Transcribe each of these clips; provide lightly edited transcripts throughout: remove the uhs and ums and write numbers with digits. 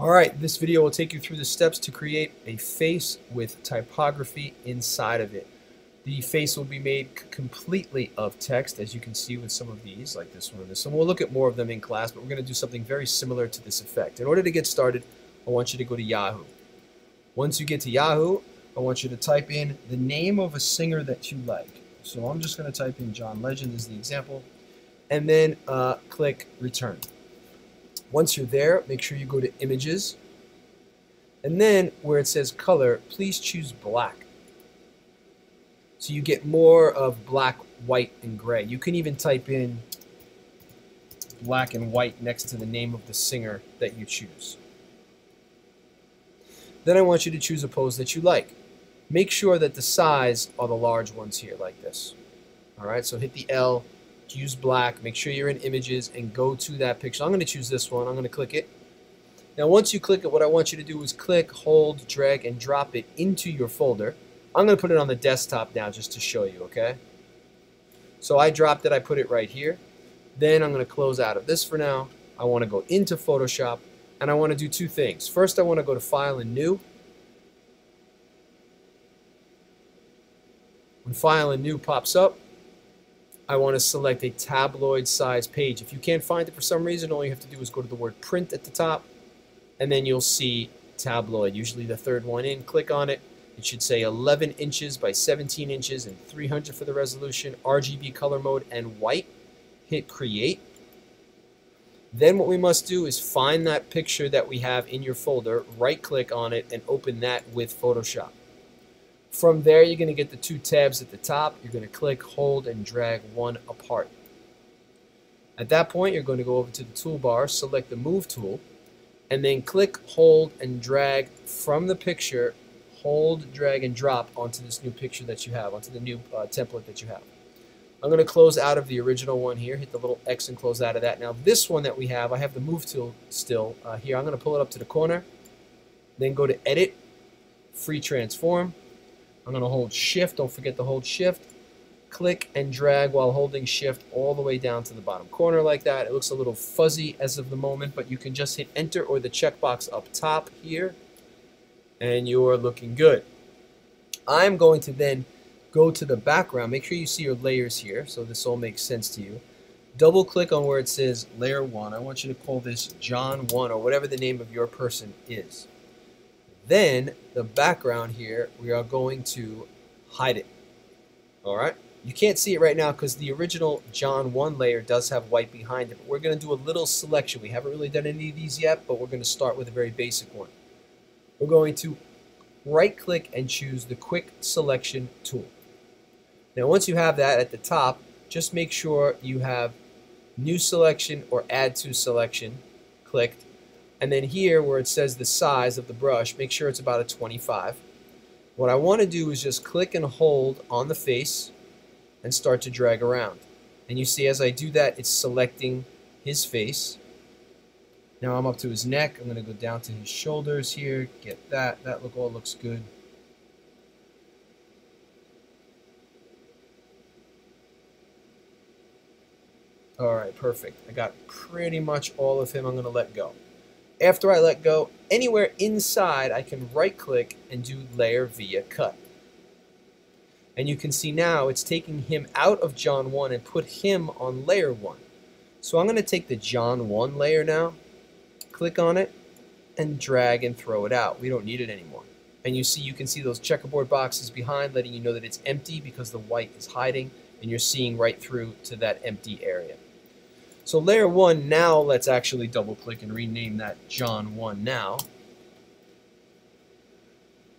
Alright, this video will take you through the steps to create a face with typography inside of it. The face will be made completely of text, as you can see with some of these, like this one and this one. We'll look at more of them in class, but we're going to do something very similar to this effect. In order to get started, I want you to go to Yahoo. Once you get to Yahoo, I want you to type in the name of a singer that you like. So I'm just going to type in John Legend as the example, and then click Return. Once you're there, make sure you go to Images, and then where it says Color, please choose Black. So you get more of black, white, and gray. You can even type in black and white next to the name of the singer that you choose. Then I want you to choose a pose that you like. Make sure that the size are the large ones here, like this. Alright, so hit the L, use black, make sure you're in Images, and go to that picture. I'm going to choose this one. I'm going to click it. Now once you click it, what I want you to do is click, hold, drag, and drop it into your folder. I'm going to put it on the desktop now just to show you, okay? So I dropped it, I put it right here. Then I'm going to close out of this for now. I want to go into Photoshop, and I want to do two things. First, I want to go to File and New. When File and New pops up, I want to select a tabloid size page. If you can't find it for some reason, all you have to do is go to the word print at the top, and then you'll see tabloid, usually the third one in. Click on it. It should say 11 inches by 17 inches and 300 for the resolution, RGB color mode, and white. Hit Create. Then what we must do is find that picture that we have in your folder, right click on it, and open that with Photoshop. From there, you're going to get the two tabs at the top. You're going to click, hold, and drag one apart. At that point, you're going to go over to the toolbar, select the Move tool, and then click, hold, and drag from the picture, hold, drag, and drop onto this new picture that you have, onto the new template that you have. I'm going to close out of the original one here, hit the little X and close out of that. Now this one that we have, I have the Move tool still here. I'm going to pull it up to the corner, then go to Edit, Free Transform. I'm going to hold Shift, don't forget to hold Shift, click and drag while holding Shift all the way down to the bottom corner like that. It looks a little fuzzy as of the moment, but you can just hit Enter or the checkbox up top here, and you're looking good. I'm going to then go to the background. Make sure you see your layers here so this all makes sense to you. Double click on where it says Layer 1. I want you to call this John 1 or whatever the name of your person is. Then the background here, we are going to hide it. Alright? You can't see it right now because the original John 1 layer does have white behind it. But we're going to do a little selection. We haven't really done any of these yet, but we're going to start with a very basic one. We're going to right click and choose the Quick Selection tool. Now once you have that at the top, just make sure you have New Selection or Add to Selection clicked. And then here where it says the size of the brush, make sure it's about a 25. What I want to do is just click and hold on the face and start to drag around. And you see as I do that, it's selecting his face. Now I'm up to his neck. I'm going to go down to his shoulders here, get that. That all looks good. Alright, perfect. I got pretty much all of him. I'm going to let go. After I let go, anywhere inside I can right click and do Layer via Cut. And you can see now it's taking him out of John 1 and put him on Layer 1. So I'm going to take the John 1 layer now, click on it, and drag and throw it out. We don't need it anymore. And you can see those checkerboard boxes behind letting you know that it's empty because the white is hiding and you're seeing right through to that empty area. So Layer 1, now let's actually double click and rename that John 1 now.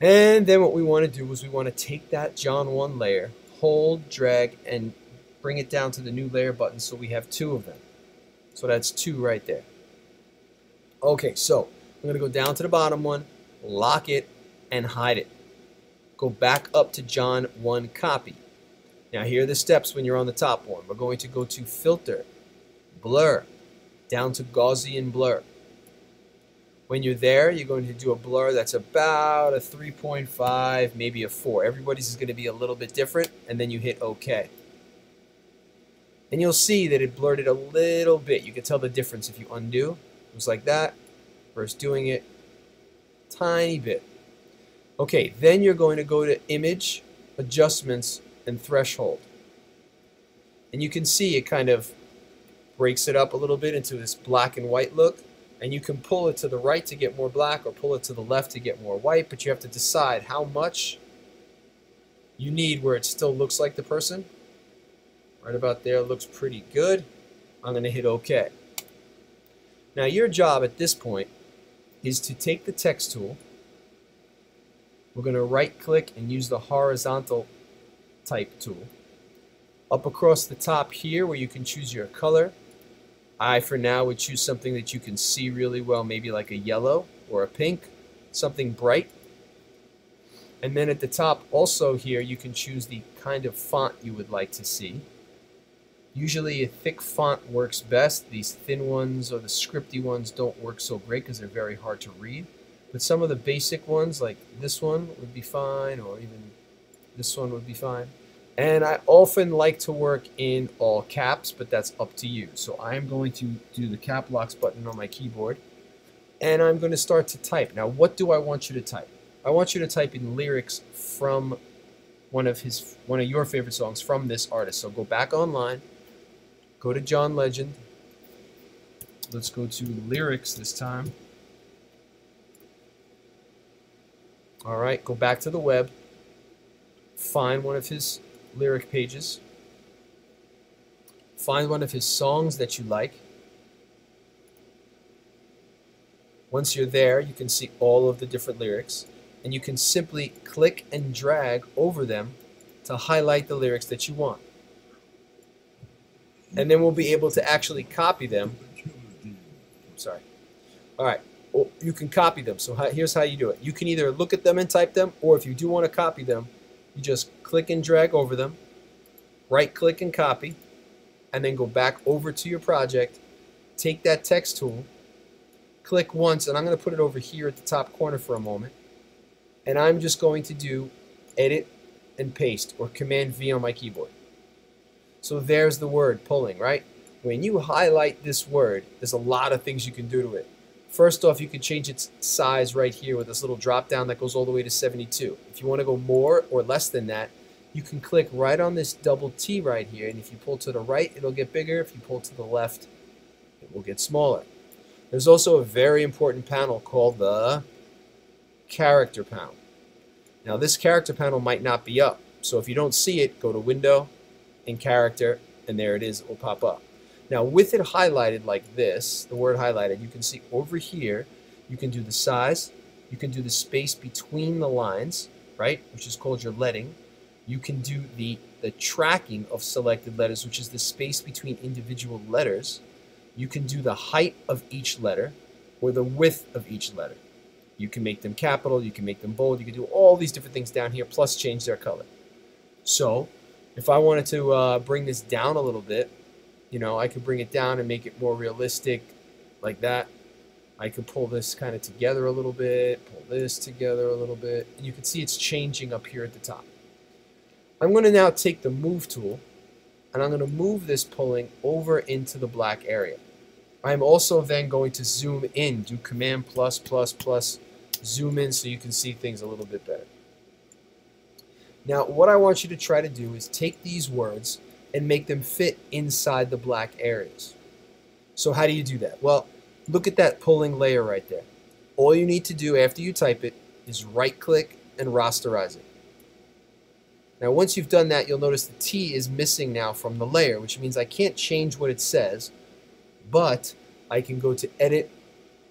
And then what we want to do is we want to take that John 1 layer, hold, drag, and bring it down to the new layer button so we have two of them. So that's two right there. Okay, so I'm going to go down to the bottom one, lock it, and hide it. Go back up to John 1 copy. Now here are the steps when you're on the top one. We're going to go to Filter, Blur, down to Gaussian Blur. When you're there, you're going to do a blur that's about a 3.5, maybe a 4. Everybody's is going to be a little bit different, and then you hit OK. And you'll see that it blurred it a little bit. You can tell the difference if you undo. It was like that first doing it. Tiny bit. Okay, then you're going to go to Image, Adjustments, and Threshold. And you can see it kind of breaks it up a little bit into this black and white look. And you can pull it to the right to get more black or pull it to the left to get more white, but you have to decide how much you need where it still looks like the person. Right about there looks pretty good. I'm going to hit OK. Now your job at this point is to take the text tool. We're going to right click and use the horizontal type tool. Up across the top here where you can choose your color. I, for now, would choose something that you can see really well, maybe like a yellow or a pink, something bright. And then at the top also here, you can choose the kind of font you would like to see. Usually a thick font works best. These thin ones or the scripty ones don't work so great because they're very hard to read. But some of the basic ones, like this one, would be fine, or even this one would be fine. And I often like to work in all caps, but that's up to you. So I'm going to do the cap locks button on my keyboard, and I'm going to start to type. Now, what do I want you to type? I want you to type in lyrics from one of your favorite songs from this artist. So go back online, go to John Legend. Let's go to lyrics this time. All right, go back to the web, find one of his lyric pages, find one of his songs that you like. Once you're there, you can see all of the different lyrics, and you can simply click and drag over them to highlight the lyrics that you want. And then we'll be able to actually copy them. Sorry. All right. You can copy them. So here's how you do it. You can either look at them and type them, or if you do want to copy them, you just click and drag over them, right click and copy, and then go back over to your project, take that text tool, click once, and I'm going to put it over here at the top corner for a moment, and I'm just going to do edit and paste, or Command V on my keyboard. So there's the word pulling, right? When you highlight this word, there's a lot of things you can do to it. First off, you can change its size right here with this little drop down that goes all the way to 72. If you want to go more or less than that, you can click right on this double T right here, and if you pull to the right, it'll get bigger. If you pull to the left, it will get smaller. There's also a very important panel called the character panel. Now this character panel might not be up, so if you don't see it, go to Window and Character, and there it is, it will pop up. Now with it highlighted like this, the word highlighted, you can see over here, you can do the size, you can do the space between the lines, right, which is called your leading. You can do the tracking of selected letters, which is the space between individual letters. You can do the height of each letter or the width of each letter. You can make them capital, you can make them bold, you can do all these different things down here, plus change their color. So if I wanted to bring this down a little bit, you know, I could bring it down and make it more realistic like that. I could pull this kind of together a little bit, pull this together a little bit, and you can see it's changing up here at the top. I'm going to now take the Move tool, and I'm going to move this pulling over into the black area. I'm also then going to zoom in, do Command plus plus plus, zoom in so you can see things a little bit better. Now, what I want you to try to do is take these words and make them fit inside the black areas. So how do you do that? Well, look at that pulling layer right there. All you need to do after you type it is right-click and rasterize it. Now, once you've done that, you'll notice the T is missing now from the layer, which means I can't change what it says, but I can go to Edit,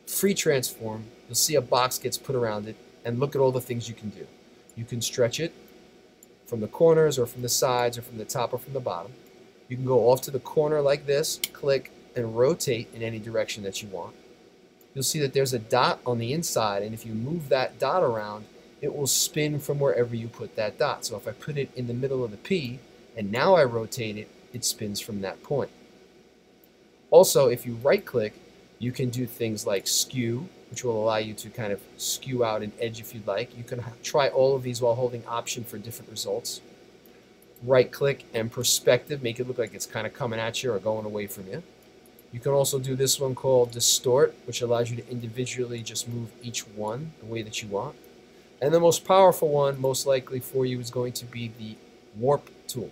Free Transform. You'll see a box gets put around it, and look at all the things you can do. You can stretch it from the corners or from the sides or from the top or from the bottom. You can go off to the corner like this, click, and rotate in any direction that you want. You'll see that there's a dot on the inside, and if you move that dot around, it will spin from wherever you put that dot. So if I put it in the middle of the P, and now I rotate it, it spins from that point. Also, if you right-click, you can do things like skew, which will allow you to kind of skew out an edge if you'd like. You can try all of these while holding Option for different results. Right-click and perspective, make it look like it's kind of coming at you or going away from you. You can also do this one called Distort, which allows you to individually just move each one the way that you want. And the most powerful one, most likely for you, is going to be the Warp tool.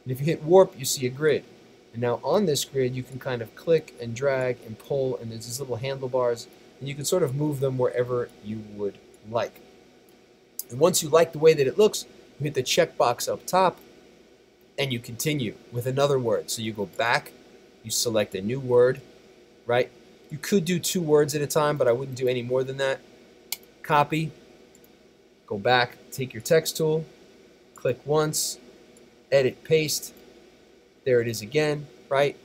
And if you hit Warp, you see a grid. And now on this grid, you can kind of click and drag and pull, and there's these little handlebars, and you can sort of move them wherever you would like. And once you like the way that it looks, you hit the checkbox up top, and you continue with another word. So you go back, you select a new word, right? You could do 2 words at a time, but I wouldn't do any more than that. Copy, go back, take your text tool, click once, edit, paste. There it is again, right?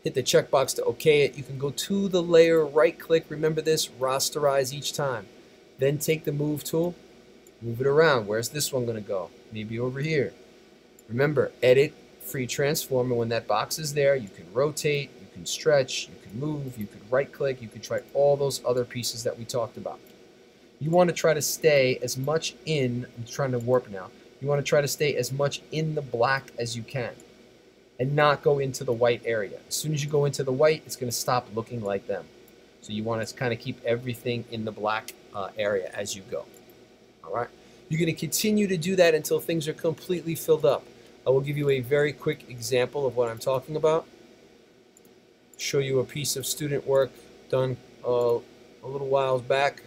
Hit the checkbox to OK it. You can go to the layer, right click, remember this, rasterize each time. Then take the move tool, move it around. Where's this one going to go? Maybe over here. Remember, edit, free transform, and when that box is there, you can rotate, you can stretch, you can move, you could right click, you could try all those other pieces that we talked about. You want to try to stay as much in, I'm trying to warp now, you want to try to stay as much in the black as you can and not go into the white area. As soon as you go into the white, it's going to stop looking like them. So you want to kind of keep everything in the black area as you go. All right? You're going to continue to do that until things are completely filled up. I will give you a very quick example of what I'm talking about. Show you a piece of student work done a little whiles back.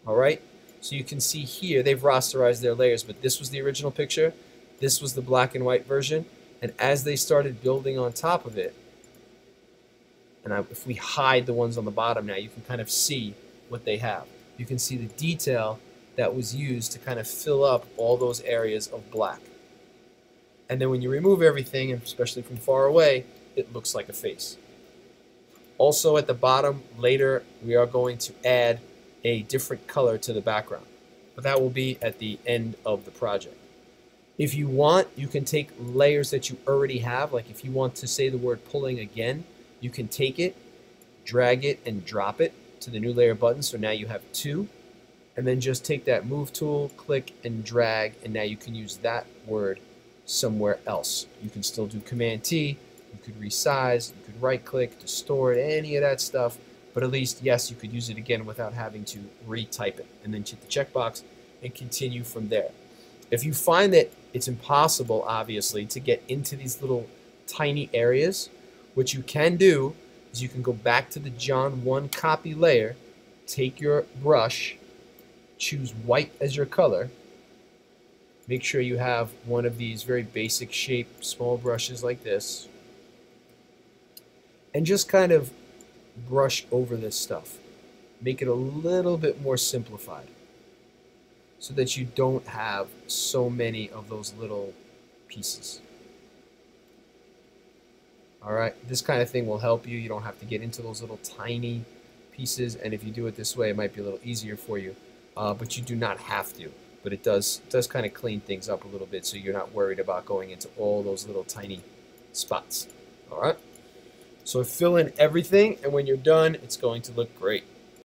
All right? So you can see here, they've rasterized their layers, but this was the original picture. This was the black and white version. And as they started building on top of it, and if we hide the ones on the bottom now, you can kind of see what they have. You can see the detail that was used to kind of fill up all those areas of black. And then when you remove everything, and especially from far away, it looks like a face. Also at the bottom, later, we are going to add a different color to the background. But that will be at the end of the project. If you want, you can take layers that you already have. Like if you want to say the word pulling again, you can take it, drag it, and drop it to the new layer button. So now you have 2. And then just take that move tool, click and drag, and now you can use that word somewhere else. You can still do Command T, you could resize, you could right click, distort, any of that stuff. But at least, yes, you could use it again without having to retype it. And then hit the checkbox and continue from there. If you find that it's impossible, obviously, to get into these little tiny areas, what you can do is you can go back to the John 1 copy layer, take your brush, choose white as your color, make sure you have one of these very basic shape small brushes like this, and just kind of brush over this stuff. Make it a little bit more simplified so that you don't have so many of those little pieces. All right, this kind of thing will help you. You don't have to get into those little tiny pieces, and if you do it this way, it might be a little easier for you, but you do not have to. But it does kind of clean things up a little bit, so you're not worried about going into all those little tiny spots. All right, so fill in everything, and when you're done, it's going to look great.